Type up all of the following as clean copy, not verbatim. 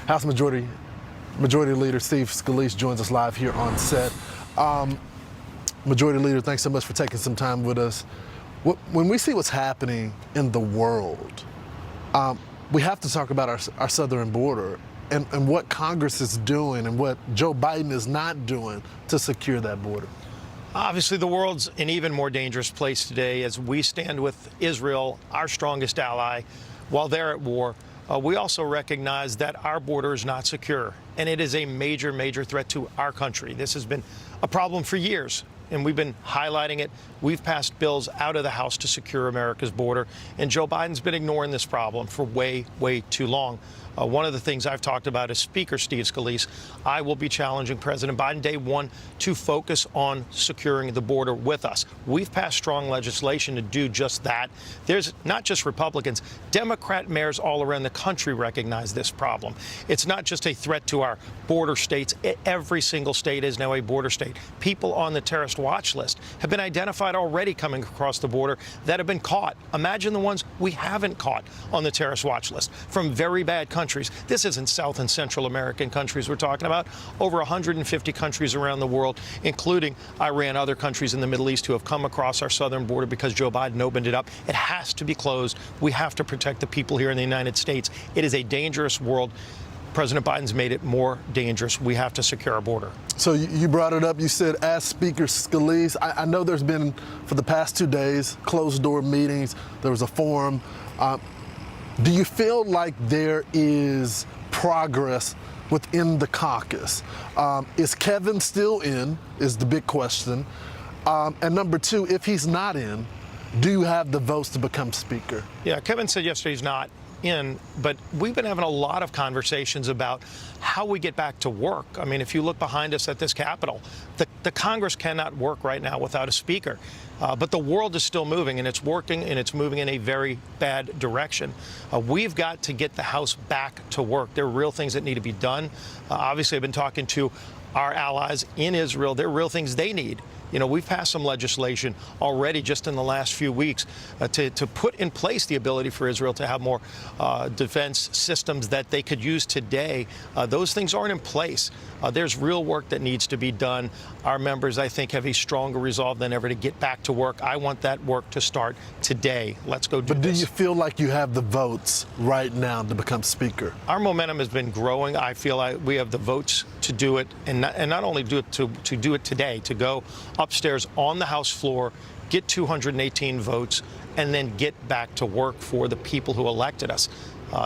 House Majority Leader Steve Scalise joins us live here on set. Majority Leader, thanks so much for taking some time with us. When we see what's happening in the world, we have to talk about our southern border and what Congress is doing and what Joe Biden is not doing to secure that border. Obviously, the world's an even more dangerous place today as we stand with Israel, our strongest ally, while they're at war. We also recognize that our border is not secure, and it is a major, major threat to our country. This has been a problem for years, and we've been highlighting it. We've passed bills out of the House to secure America's border, and Joe Biden's been ignoring this problem for way, way too long. One of the things I've talked about as Speaker Steve Scalise, I will be challenging President Biden day one to focus on securing the border with us. We've passed strong legislation to do just that. There's not just Republicans, Democrat mayors all around the country recognize this problem. It's not just a threat to our border states. Every single state is now a border state. People on the terrorist watch list have been identified already coming across the border that have been caught. Imagine the ones we haven't caught on the terrorist watch list from very bad countries. This isn't South and Central American countries we're talking about. Over 150 countries around the world, including Iran, other countries in the Middle East who have come across our southern border because Joe Biden opened it up. It has to be closed. We have to protect the people here in the United States. It is a dangerous world. President Biden's made it more dangerous. We have to secure our border. So you brought it up. You said, as Speaker Scalise, I know there's been, for the past 2 days, closed-door meetings. There was a forum. Do you feel like there is progress within the caucus? Is Kevin still in, is the big question. And number two, if he's not in, do you have the votes to become Speaker? Yeah, Kevin said yesterday he's not in, but we've been having a lot of conversations about how we get back to work. I mean, if you look behind us at this Capitol, the Congress cannot work right now without a speaker. But the world is still moving, and it's working, and it's moving in a very bad direction. We've got to get the House back to work. There are real things that need to be done. Obviously, I've been talking to our allies in Israel. There are real things they need. You know, we've passed some legislation already just in the last few weeks to put in place the ability for Israel to have more defense systems that they could use today. Those things aren't in place. There's real work that needs to be done. Our members, I think, have a stronger resolve than ever to get back to work. I want that work to start today. Let's go do this. But do you feel like you have the votes right now to become Speaker? Our momentum has been growing. I feel like we have the votes to do it, and not only do it to do it today, to go upstairs on the House floor, get 218 votes, and then get back to work for the people who elected us.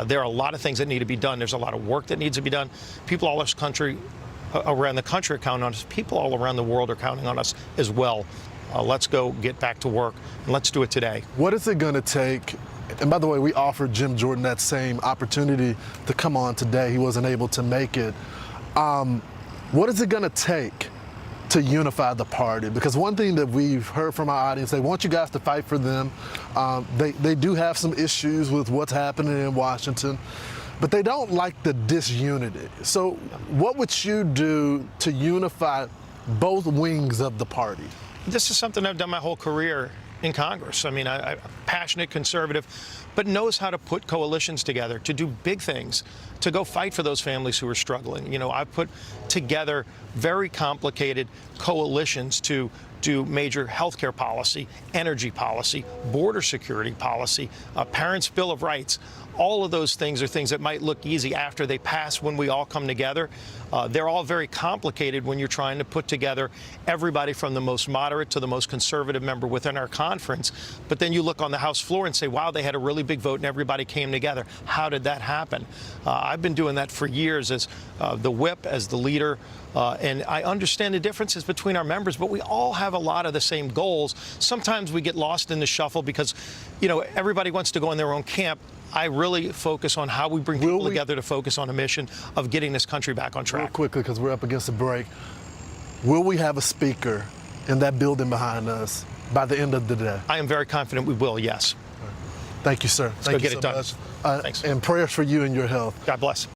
There are a lot of things that need to be done. There's a lot of work that needs to be done. People all around the country are counting on us. People all around the world are counting on us as well. Let's go get back to work, and let's do it today. What is it going to take? And by the way, we offered Jim Jordan that same opportunity to come on today. He wasn't able to make it. What is it going to take to unify the party? Because one thing that we've heard from our audience, they want you guys to fight for them. They do have some issues with what's happening in Washington, but they don't like the disunity. So what would you do to unify both wings of the party? This is something I've done my whole career in Congress. I mean, I'm passionate conservative, but knows how to put coalitions together, to do big things, to go fight for those families who are struggling. You know, I've put together very complicated coalitions to do major healthcare policy, energy policy, border security policy, Parents' Bill of Rights. All of those things are things that might look easy after they pass when we all come together. They're all very complicated when you're trying to put together everybody from the most moderate to the most conservative member within our conference. But then you look on the House floor and say, wow, they had a really big vote and everybody came together. How did that happen? I've been doing that for years as the whip, as the leader. And I understand the differences between our members, but we all have a lot of the same goals. Sometimes we get lost in the shuffle because, you know, everybody wants to go in their own camp. I really focus on how we bring people together to focus on a mission of getting this country back on track. Real quickly, because we're up against a break, will we have a speaker in that building behind us by the end of the day? I am very confident we will, yes. Thank you, sir. Let's go get it done. Thanks. And prayers for you and your health. God bless.